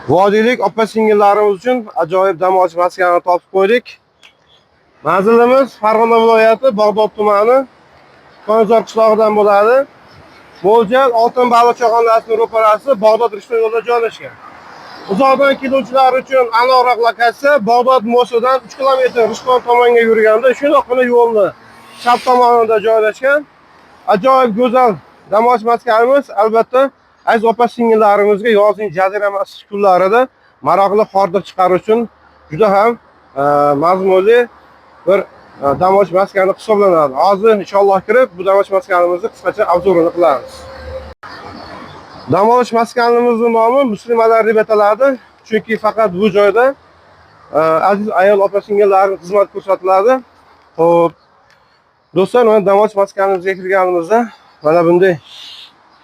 Vodiylik opa-singillarimiz uchun ajoyib dam olish maskanini topib qo'ydik. Manzilimiz Farg'ona viloyati Bag'dod tumani Konzor qishlog'idan bo'ladi. Mo'ljal Oltin baliq cho'g'onlasining ro'parasi Bag'dod Rishton yo'lida joylashgan. Uzoqdan keluvchilar uchun aniqroq lokatsiya Bag'dod Mo'sidan 3 kilometr Rishton tomonga yurganda shundoqqina yo'lni chap tomonida joylashgan. Ajoyib go'zal dam olish maskanimiz. Albatta aziz opa-singillarimizga yozning jazirama issiq kunlarida maroqli hordiq chiqarish uchun juda ham mazmunli bir dam olish maskani hisoblanadi. Hozir inshaalloh kirib bu dam olish maskanimizni qisqacha obzorini qilamiz. Dam olish maskanimizning nomi Muslimalar deb ataladi. Chunki faqat bu joyda aziz ayol opa-singillarga xizmat ko'rsatiladi. Xo'p, do'stlar, mana dam olish maskanimizga kirganimizda mana bunday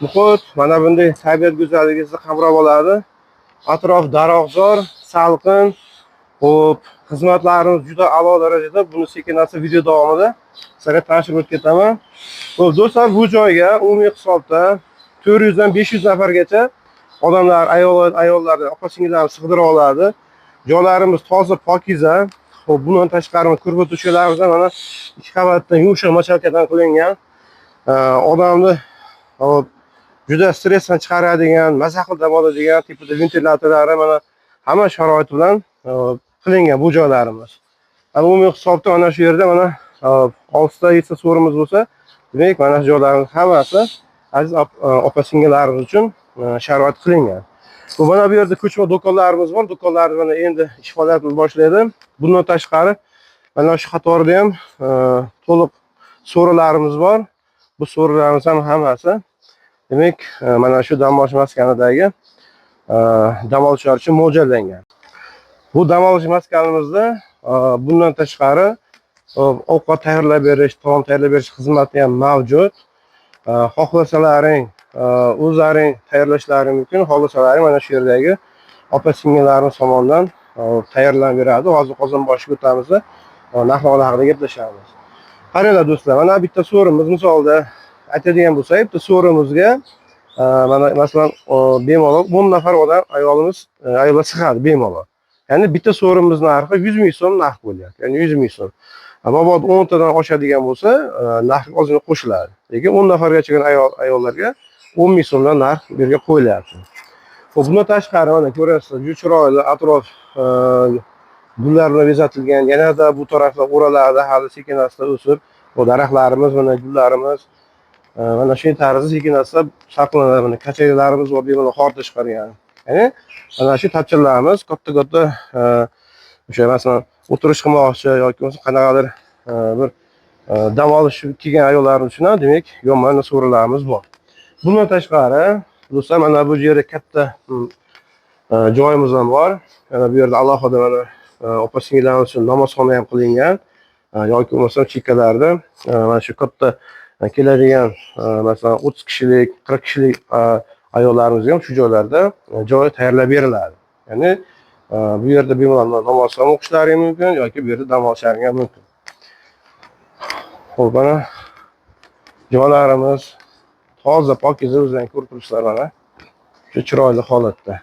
muhit, mana bunday tabiat go'zalligi sizni qamrab oladi. Atrof daraxtzor, salqin. Xo'p, xizmatlarimiz juda a'lo darajada. Buni sekin-asta video davomida sizlarga tanishtirib o'tib ketaman. Xo'p, do'stlar, bu joyga umumiy hisobda 400 dan 500 nafargacha odamlar, ayollar, opa-singillarni sig'dira oladi. Joylarimiz toza, pokiza. Xo'p, bundan tashqari ko'rib o'tuvchilarimizdan mana 2 qavatdan yumshoq machalkadan qilingan. Odamni hop juda stressdan chiqaradigan, maza qilib dam oladigan tipida ventilyatorlari mana hamma sharoit bilan qilingan bu joylarimiz. Umumiy hisobda mana shu yerda mana 6 ta 7 ta so'rimiz bo'lsa, demak mana shu joylarimiz hammasi aziz opa-singillarimiz uchun sharoit qilingan. Bu mana bu yerda ko'chma do'konlarimiz bor. Do'konlar mana endi ish faoliyatini boshlaydi. Bundan tashqari mana shu qatorda ham to'liq so'rilarimiz bor. Bu so'rilarimiz ham hammasi demak mana shu dam olish maskanidagi dam olishlar uchun mo'ljallangan. Bu dam olish maskanimizda bundan tashqari ovqat tayyorlab berish, taom tayyorlab berish xizmati ham mavjud. Xohlasalaring o'zlaring tayyorlashlari mumkin. Xohlasalaring mana shu yerdagi opa-singillarimiz tomonidan tayyorlanib beradi. Hozir qozon boshiga o'tamiz, narx-navo haqida gaplashamiz. Qaranglar do'stlar, mana bitta so'rimiz misolda aytadigan bo'lsak, bitta so'rimizga mana masalan bemalol 10 nafar odam ayollar sig'adi bemalol. Ya'ni bitta so'rimiz narxi 100 ming so'm narx bo'lyapti. Ya'ni 100 ming so'm. Mabodo 10 tadan oshadigan bo'lsa, narx ozgina qo'shiladi. Lekin 10 nafarga chiqqan ayollarga 10 ming so'mdan narx bu yerga qo'yilyapti. Xo'p, bundan tashqari mana ko'rasizlar, juda chiroyli atrof gullar bilan bezatilgan. Yanada bu tarafda o'ralarda hali sekin-asta o'sib, bu daraxtlarimiz, mana gullarimiz mana shu tarzda sekin-asta saqlanadi. Mana kachaylarimiz bor, bemalol hordiq chiqargan. Ya'ni mana shu tapchirlarimiz katta-katta o'sha masalan o'tirish qilmoqchi yoki bo'lmasa qanaqadir bir dam olish kelgan ayollar uchun ham demak yonma so'rilarimiz bor. Bundan tashqari do'stlar, mana bu yerda katta joyimiz ham bor. Mana bu yerda alohida mana opa-singillarimiz uchun namozxona ham qilingan. Yoki bo'lmasa chekkalarda mana shu katta keladigan masalan 30 kishilik, 40 kishilik ayollarimiz ham shu joylarda joy tayyorlab beriladi. Ya'ni bu yerda bemalol namoz ham o'qishlari mumkin yoki bu yerda dam olishlari ham mumkin. Xo'p, mana joylarimiz toza, pokiza, o'zingizlar ko'rib turibsizlar mana. Shu chiroyli holatda.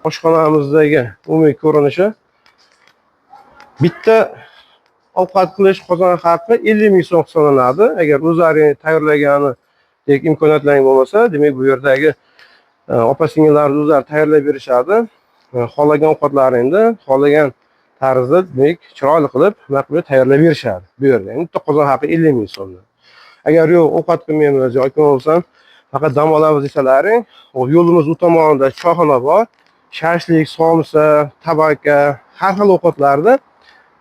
Oshxonamizdagi umumiy ko'rinishi bitta ovqat qilish qozoni haqi 50 ming so'm hisoblanadi. Agar o'zlaring tayyorlaganidek imkoniyatlaring bo'lmasa, demak bu yerdagi opa-singillar o'zlari tayyorlab berishadi. Xohlagan ovqatlaringni xohlagan tarzda demak chiroyli qilib maqbul tayyorlab berishadi bu yerda. Endi bitta qozon haqi 50 ming so'm. Agar yo'q, ovqat qilmaymiz yoki bo'lmasam faqat dam olamiz desalaring, yo'limiz u tomonida choyxona bor. Shashlik, somsa, tabaka, har xil ovqatlarni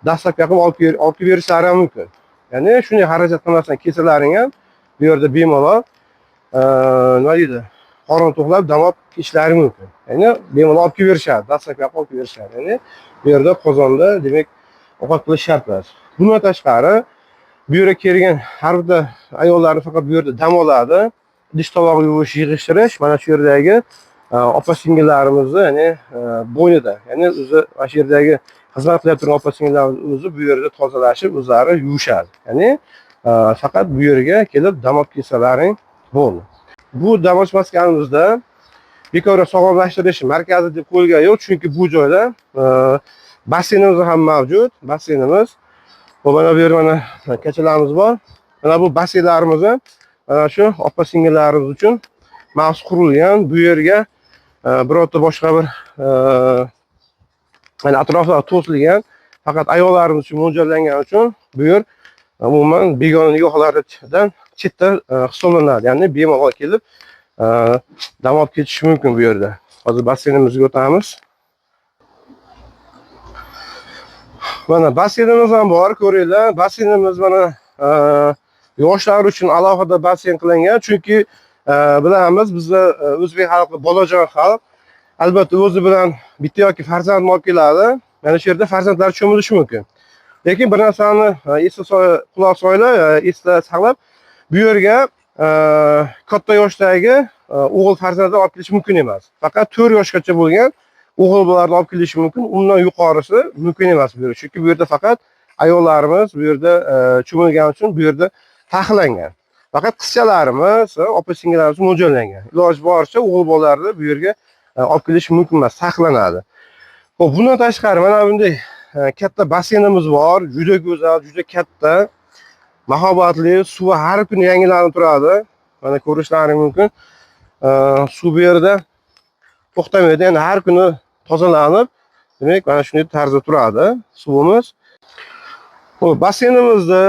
dastlabki olib berishlari ham mumkin. Ya'ni shunday xarajat qilmasdan kelsalaring ham bu yerda bemalol nima deydi, qorin to'qlab dam olib ishlari mumkin. Ya'ni bemalol olib berishadi, dastlabki olib berishadi. Ya'ni bu yerda qozonda demak ovqat qilish shart emas. Bundan tashqari bu yerga kelgan har bir ayollarni faqat bu yerda dam oladi. Idish tovoq yuvish, yig'ishtirish mana shu yerdagi opa-singillarimizni, ya'ni bo'ynida. Ya'ni o'zi mana shu yerdagi xizmat qilib turgan opa-singillarimiz o'zi bu yerda tozalashib, o'zlari yuvishadi. Ya'ni faqat bu yerga kelib dam olib kelsalaring bo'ldi. Bu dam olish maskanimizda bekor sog'lomlashtirish markazi deb qo'yilgani yo'q, chunki bu joyda basseynimiz ham mavjud. Basseynimiz. Mana bu yerda mana kechalarimiz bor. Mana bu basseynlarimiz ham mana shu opa-singillarimiz uchun maxsus qurilgan. Bu yerga birorta boshqa bir yani atrofda to'silgan, faqat ayollarimiz uchun mo'ljallangani uchun bu yer umuman begona nigohlardan chetda hisoblanadi. Ya'ni bemalol kelib dam olib ketish mumkin bu yerda. Hozir basseynimizga o'tamiz. Mana basseynimiz ham bor, ko'ringlar. Basseynimiz mana yoshlar uchun alohida basseyn qilingan, chunki bilamiz, bizda o'zbek xalqi bolajon xalq. Albatta o'zi bilan bitta yoki farzandni olib keladi. Mana shu yerda farzandlar cho'milishi mumkin. Lekin bir narsani quloq solinglar, esda saqlab, bu yerga katta yoshdagi o'g'il farzandlar olib kelish mumkin emas. Faqat 4 yoshgacha bo'lgan o'g'il bolalarni olib kelish mumkin. Undan yuqorisi mumkin emas bu yerda. Chunki bu yerda faqat ayollarimiz bu yerda cho'milgani uchun bu yerda taqiqlangan. Faqat qizchalarimiz, opa-singillarimiz mo'ljallangan. Iloji boricha o'g'il bolalarni bu yerga olib kelish mumkin emas, saqlanadi. Xo'p, bundan tashqari mana bunday katta basseynimiz bor, juda go'zal, juda katta, mahobatli, suvi har kuni yangilanib turadi. Mana ko'rishlaringiz mumkin. Suv bu yerda to'xtamaydi, ya'ni har kuni tozalanib, demak, mana shunday tarzda turadi suvimiz. Xo'p, basseynimizni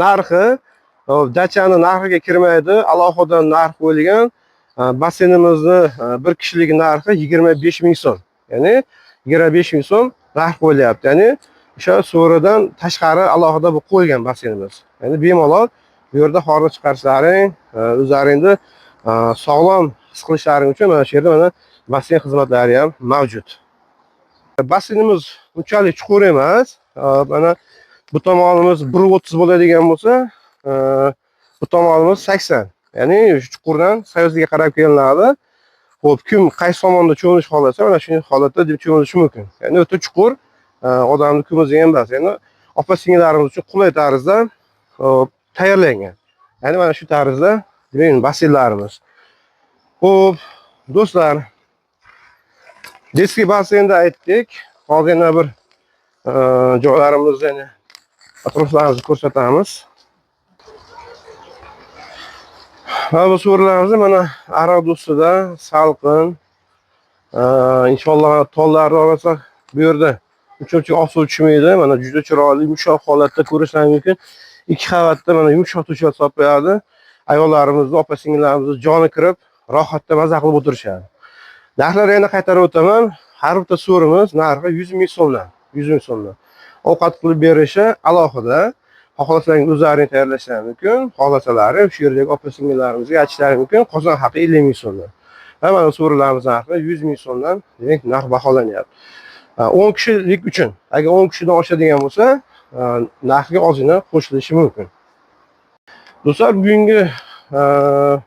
narxi dachani narxiga kirmaydi, alohida narx qo'yilgan. Basseynimizni bir kishilik narxi 25 ming so'm. Ya'ni 25 ming so'm narx qo'yilyapti. Ya'ni o'sha suvdan tashqari alohida bo'lib qo'yilgan basseynimiz. Ya'ni bemalol bu yerda hordiq chiqarishlaring, o'zlaringni sog'lom his qilishlaring uchun mana shu yerda mana basseyn xizmatlari ham mavjud. Basseynimiz unchalik chuqur emas. Mana bu tomonimiz 1.30 bo'ladigan bo'lsa, bu tomonimiz 80. Ya'ni chuqurdan sayozga qarab kelinadi. Xo'p, kim qaysi tomonda cho'milish xohlasa, mana shunday holatda deb cho'milishi mumkin. Ya'ni o'ta chuqur, odamni ko'miziga emas, ya'ni opa-singillarimiz uchun qulay tarzda tayyorlangan. Ya'ni mana shu tarzda demak basseynlarimiz. Xo'p, do'stlar, detskiy basseynda aytdik. Hozir yana bir joylarimizni atroflarimizni ko'rsatamiz. Bu suvlarimiz mana ariq ustida salqin. Inshaalloh tollarni olsak bu yerda uncha osuv tushmaydi. Mana juda chiroyli, yumshoq holatda ko'rishingiz mumkin. 2 qavatda mana yumshoq to'shak solib qo'yadi. Ayollarimizni, opa-singillarimizni joni kirib, rohatda maza qilib o'tirishadi. Narxlarni yana qaytarib o'taman. Har bitta suvimiz narxi 100 ming so'mdan. 100 ming so'mdan. Ovqat qilib berishi alohida. Xohlasangiz o'zlaringiz tayyorlashingiz mumkin. Xohlasalari shu yerdagi opa-singillarimizga aytishlari mumkin. Qozon haqi 50 ming so'mdan. Va mana suvlarimiz narxi 100 ming so'mdan demak narx baholanyapti. 10 kishilik uchun, agar 10 kishidan oshadigan bo'lsa, narxga ozgina qo'shilishi mumkin. Do'stlar, bugungi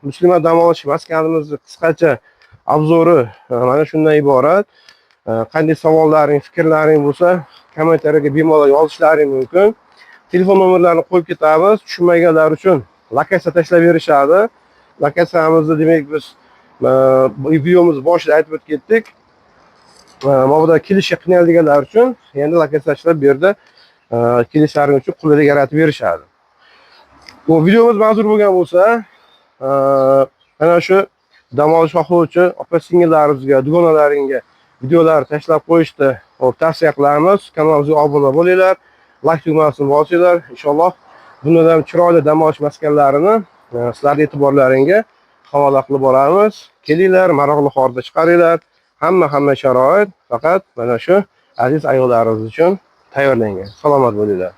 Muslima dam olish maskanimizni qisqacha obzori mana shundan iborat. Qanday savollaring, fikrlaring bo'lsa, kommentariyaga bemalol yozishlaring mumkin. Telefon nomerlarini qo'yib ketamiz. Tushunmaganlar uchun lokatsiya tashlab berishadi. Lokatsiyamizni demak biz videomiz boshida aytib o'tib ketdik. Mana kelishga qiynalganlar uchun endi lokatsiya tashlab bu yerda kelishlaring uchun qulaylik yaratib berishadi. Bu videomiz manzur bo'lgan bo'lsa, mana shu dam olish xohlovchi opa-singillaringizga, dugonalaringga videolar tashlab qo'yishni tavsiya qilamiz. Kanalimizga obuna bo'linglar, like tugmasini bosinglar. Inshaalloh bundan ham chiroyli dam olish maskanlarini sizlarning e'tiborlaringga havola qilib boramiz. Kelinglar, maroqli hordiq chiqaringlar. Hamma sharoit faqat mana shu aziz ayollarimiz uchun tayyorlangan. Salomat bo'linglar.